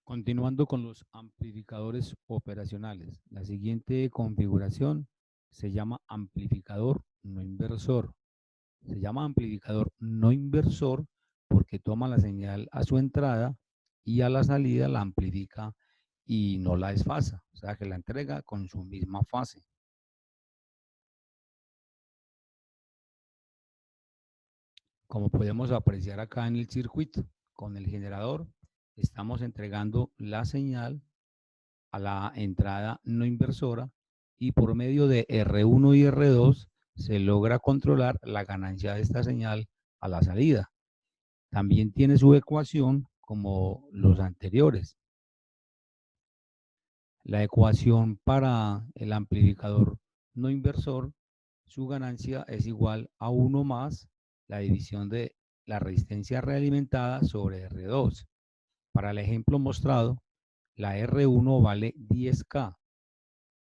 Continuando con los amplificadores operacionales, la siguiente configuración se llama amplificador no inversor. Se llama amplificador no inversor porque toma la señal a su entrada y a la salida la amplifica y no la desfasa, o sea que la entrega con su misma fase. Como podemos apreciar acá en el circuito, con el generador estamos entregando la señal a la entrada no inversora y por medio de R1 y R2 se logra controlar la ganancia de esta señal a la salida. También tiene su ecuación como los anteriores. La ecuación para el amplificador no inversor, su ganancia es igual a 1 más la división de la resistencia realimentada sobre R2. Para el ejemplo mostrado, la R1 vale 10K,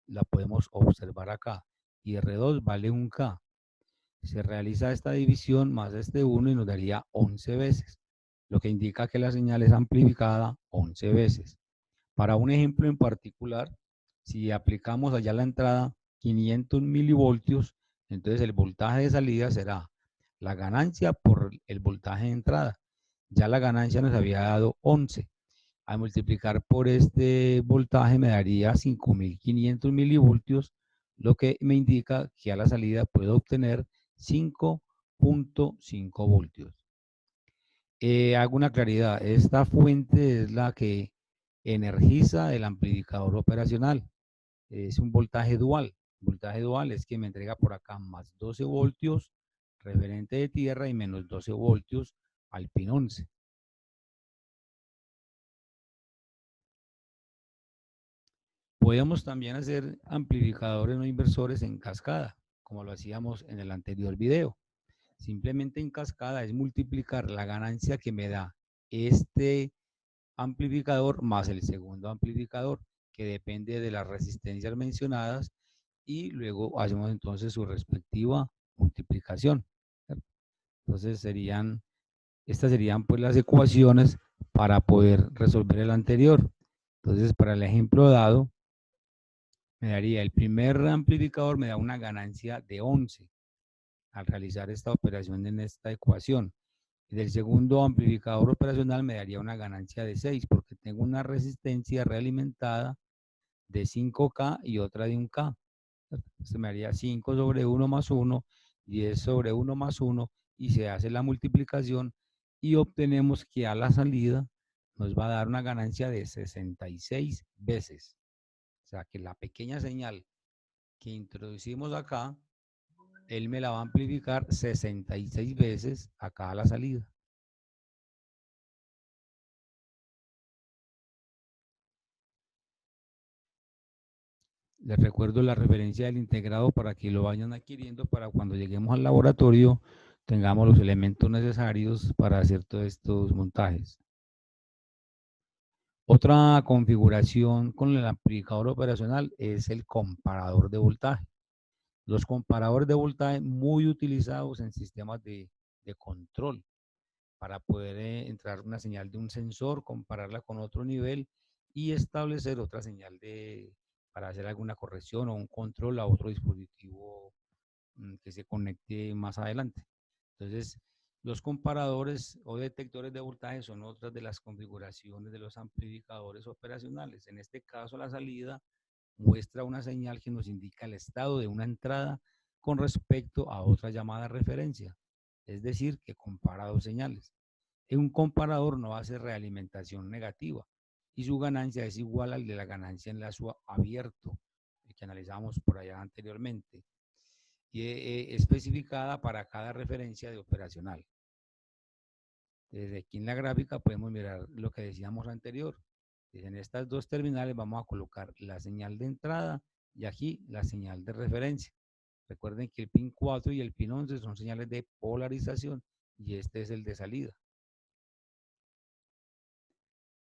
la podemos observar acá, y R2 vale 1K. Se realiza esta división más este 1 y nos daría 11 veces, lo que indica que la señal es amplificada 11 veces. Para un ejemplo en particular, si aplicamos allá a la entrada 500 milivoltios, entonces el voltaje de salida será la ganancia por el voltaje de entrada. Ya la ganancia nos había dado 11. Al multiplicar por este voltaje me daría 5500 milivoltios, lo que me indica que a la salida puedo obtener 5.5 voltios. Hago una claridad, esta fuente es la que energiza el amplificador operacional. Es un voltaje dual. Voltaje dual es que me entrega por acá más 12 voltios referente de tierra y menos 12 voltios al pin 11. Podemos también hacer amplificadores no inversores en cascada, como lo hacíamos en el anterior video. Simplemente en cascada es multiplicar la ganancia que me da este amplificador más el segundo amplificador, que depende de las resistencias mencionadas, y luego hacemos entonces su respectiva multiplicación. Entonces estas serían pues las ecuaciones para poder resolver el anterior. Entonces, para el ejemplo dado, me daría el primer amplificador, me da una ganancia de 11 al realizar esta operación en esta ecuación. Y del segundo amplificador operacional me daría una ganancia de 6 porque tengo una resistencia realimentada de 5K y otra de 1K. Se me haría 5 sobre 1 más 1, 10 sobre 1 más 1 y se hace la multiplicación y obtenemos que a la salida nos va a dar una ganancia de 66 veces. O sea que la pequeña señal que introducimos acá, él me la va a amplificar 66 veces acá a la salida. Les recuerdo la referencia del integrado para que lo vayan adquiriendo para cuando lleguemos al laboratorio tengamos los elementos necesarios para hacer todos estos montajes. Otra configuración con el amplificador operacional es el comparador de voltaje. Los comparadores de voltaje muy utilizados en sistemas de control para poder entrar una señal de un sensor, compararla con otro nivel y establecer otra señal para hacer alguna corrección o un control a otro dispositivo que se conecte más adelante. Entonces, los comparadores o detectores de voltaje son otras de las configuraciones de los amplificadores operacionales. En este caso, la salida muestra una señal que nos indica el estado de una entrada con respecto a otra llamada referencia, es decir, que compara dos señales. En un comparador no hace realimentación negativa y su ganancia es igual al de la ganancia en lazo abierto, que analizamos por allá anteriormente, y especificada para cada referencia de operacional. Desde aquí en la gráfica podemos mirar lo que decíamos anterior. En estas dos terminales vamos a colocar la señal de entrada y aquí la señal de referencia. Recuerden que el pin 4 y el pin 11 son señales de polarización y este es el de salida.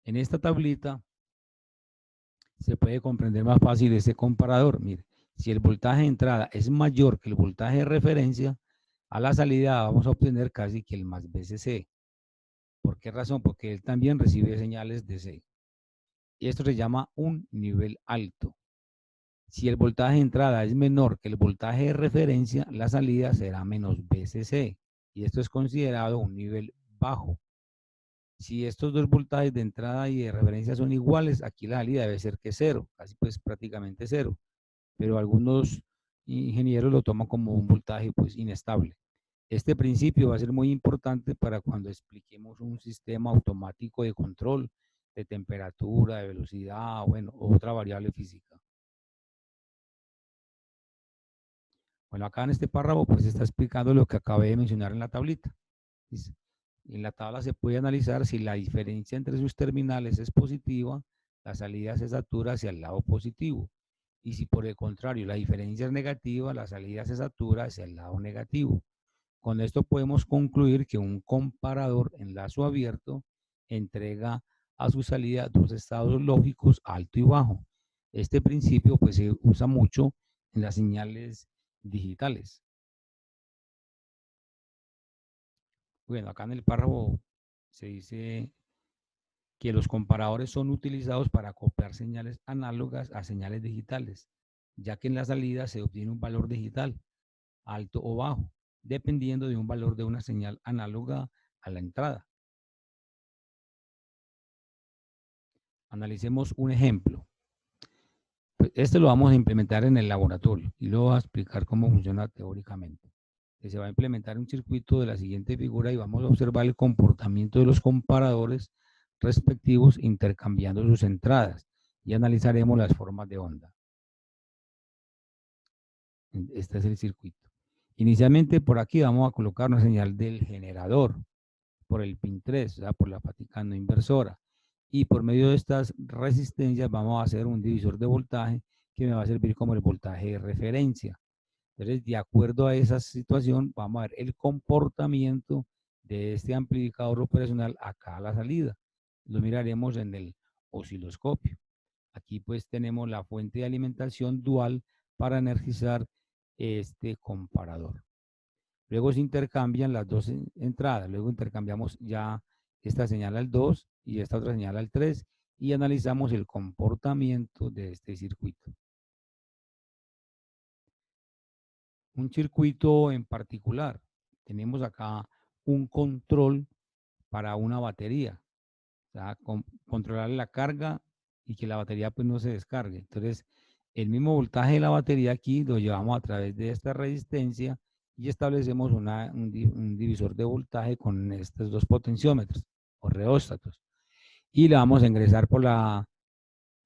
En esta tablita se puede comprender más fácil ese comparador. Mire, si el voltaje de entrada es mayor que el voltaje de referencia, a la salida vamos a obtener casi que el más VCC. ¿Por qué razón? Porque él también recibe señales de C. Y esto se llama un nivel alto. Si el voltaje de entrada es menor que el voltaje de referencia, la salida será menos VCC. Y esto es considerado un nivel bajo. Si estos dos voltajes de entrada y de referencia son iguales, aquí la salida debe ser que cero, casi pues prácticamente cero. Pero algunos ingenieros lo toman como un voltaje pues inestable. Este principio va a ser muy importante para cuando expliquemos un sistema automático de control de temperatura, de velocidad, bueno, otra variable física. Bueno, acá en este párrafo pues está explicando lo que acabé de mencionar en la tablita. Dice, en la tabla se puede analizar si la diferencia entre sus terminales es positiva, la salida se satura hacia el lado positivo. Y si por el contrario la diferencia es negativa, la salida se satura hacia el lado negativo. Con esto podemos concluir que un comparador en lazo abierto entrega a su salida dos estados lógicos alto y bajo. Este principio pues se usa mucho en las señales digitales. Bueno, acá en el párrafo se dice que los comparadores son utilizados para copiar señales análogas a señales digitales, ya que en la salida se obtiene un valor digital, alto o bajo, dependiendo de un valor de una señal análoga a la entrada. Analicemos un ejemplo. Pues este lo vamos a implementar en el laboratorio y lo voy a explicar cómo funciona teóricamente. Se va a implementar un circuito de la siguiente figura y vamos a observar el comportamiento de los comparadores respectivos intercambiando sus entradas y analizaremos las formas de onda. Este es el circuito. Inicialmente por aquí vamos a colocar una señal del generador por el pin 3, o sea, por la fábrica no inversora. Y por medio de estas resistencias vamos a hacer un divisor de voltaje que me va a servir como el voltaje de referencia. Entonces, de acuerdo a esa situación, vamos a ver el comportamiento de este amplificador operacional acá a la salida. Lo miraremos en el osciloscopio. Aquí pues tenemos la fuente de alimentación dual para energizar este comparador. Luego se intercambian las dos entradas. Luego intercambiamos ya esta señal al 2 y esta otra señal al 3 y analizamos el comportamiento de este circuito. Un circuito en particular. Tenemos acá un control para una batería. O sea, controlar la carga y que la batería pues no se descargue. Entonces, el mismo voltaje de la batería aquí lo llevamos a través de esta resistencia y establecemos un divisor de voltaje con estos dos potenciómetros o reóstatos. Y le vamos a ingresar por la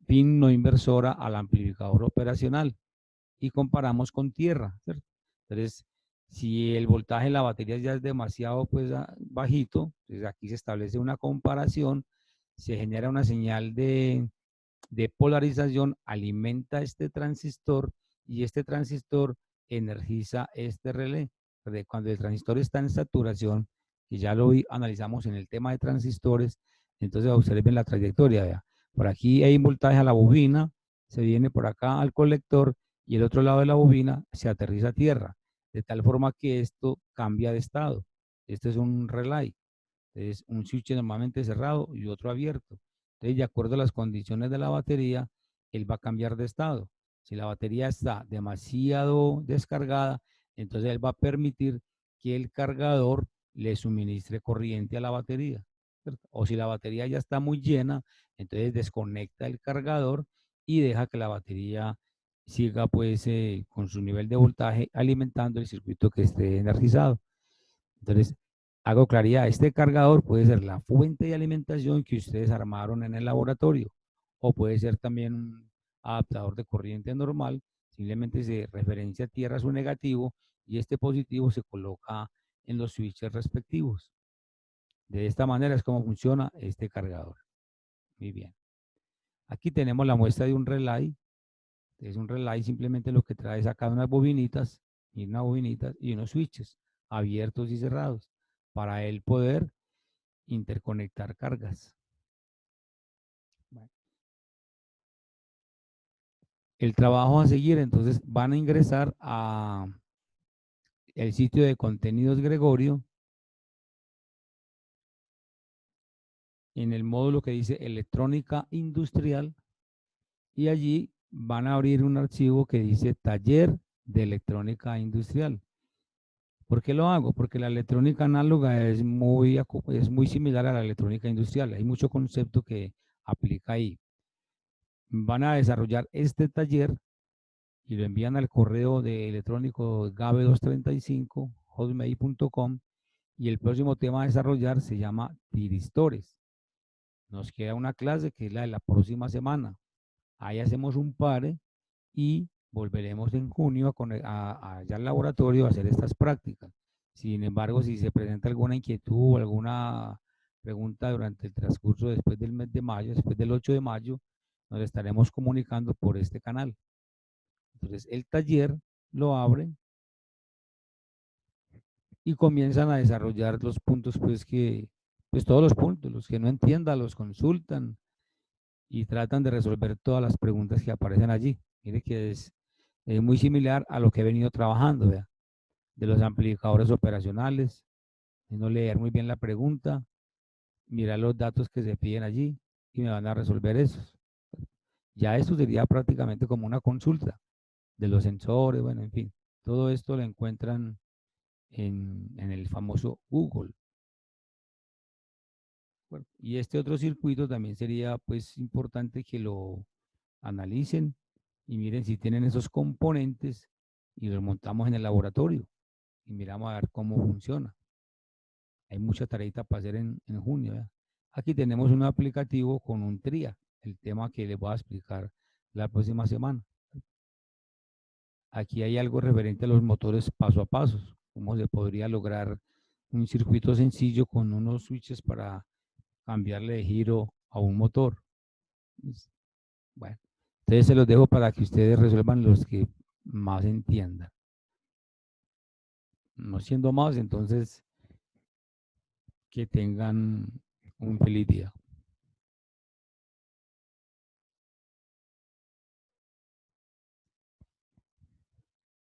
pin no inversora al amplificador operacional y comparamos con tierra, ¿cierto? Entonces, si el voltaje de la batería ya es demasiado pues, bajito, entonces aquí se establece una comparación, se genera una señal de polarización, alimenta este transistor y este transistor energiza este relé. Cuando el transistor está en saturación, y ya lo analizamos en el tema de transistores, entonces observen la trayectoria. Vea. Por aquí hay un voltaje a la bobina, se viene por acá al colector y el otro lado de la bobina se aterriza a tierra, de tal forma que esto cambia de estado. Este es un relay, es un switch normalmente cerrado y otro abierto. Entonces, de acuerdo a las condiciones de la batería, él va a cambiar de estado. Si la batería está demasiado descargada, entonces él va a permitir que el cargador le suministre corriente a la batería. ¿Cierto? O si la batería ya está muy llena, entonces desconecta el cargador y deja que la batería siga pues con su nivel de voltaje alimentando el circuito que esté energizado. Entonces, hago claridad, este cargador puede ser la fuente de alimentación que ustedes armaron en el laboratorio o puede ser también un adaptador de corriente normal, simplemente se referencia a tierra su negativo y este positivo se coloca en los switches respectivos. De esta manera es como funciona este cargador. Muy bien. Aquí tenemos la muestra de un relay. Es un relay, simplemente lo que trae es acá unas bobinitas y unos switches abiertos y cerrados para él poder interconectar cargas. Bueno, el trabajo a seguir, entonces van a ingresar a el sitio de contenidos Gregorio. en el módulo que dice electrónica industrial y allí van a abrir un archivo que dice taller de electrónica industrial. ¿Por qué lo hago? Porque la electrónica análoga es muy similar a la electrónica industrial. Hay mucho concepto que aplica ahí. Van a desarrollar este taller y lo envían al correo de electrónico gabe235 hotmail.com y el próximo tema a desarrollar se llama tiristores. Nos queda una clase que es la de la próxima semana. Ahí hacemos un pare y volveremos en junio allá al laboratorio a hacer estas prácticas. Sin embargo, si se presenta alguna inquietud o alguna pregunta durante el transcurso después del mes de mayo, después del 8 de mayo, nos estaremos comunicando por este canal. Entonces, el taller lo abren y comienzan a desarrollar los puntos, pues todos los puntos, los que no entiendan, los consultan y tratan de resolver todas las preguntas que aparecen allí. Mire que es muy similar a lo que he venido trabajando, ¿vea? De los amplificadores operacionales, de no leer muy bien la pregunta, mirar los datos que se piden allí y me van a resolver esos. Ya esto sería prácticamente como una consulta de los sensores, bueno, en fin, todo esto lo encuentran en el famoso Google. Bueno, y este otro circuito también sería pues importante que lo analicen y miren si tienen esos componentes y los montamos en el laboratorio y miramos a ver cómo funciona. Hay mucha tareita para hacer en junio. ¿Verdad? Aquí tenemos un aplicativo con un TRIA, el tema que les voy a explicar la próxima semana. Aquí hay algo referente a los motores paso a paso, cómo se podría lograr un circuito sencillo con unos switches para cambiarle de giro a un motor. Bueno, entonces se los dejo para que ustedes resuelvan los que más entiendan. No siendo más, entonces que tengan un feliz día.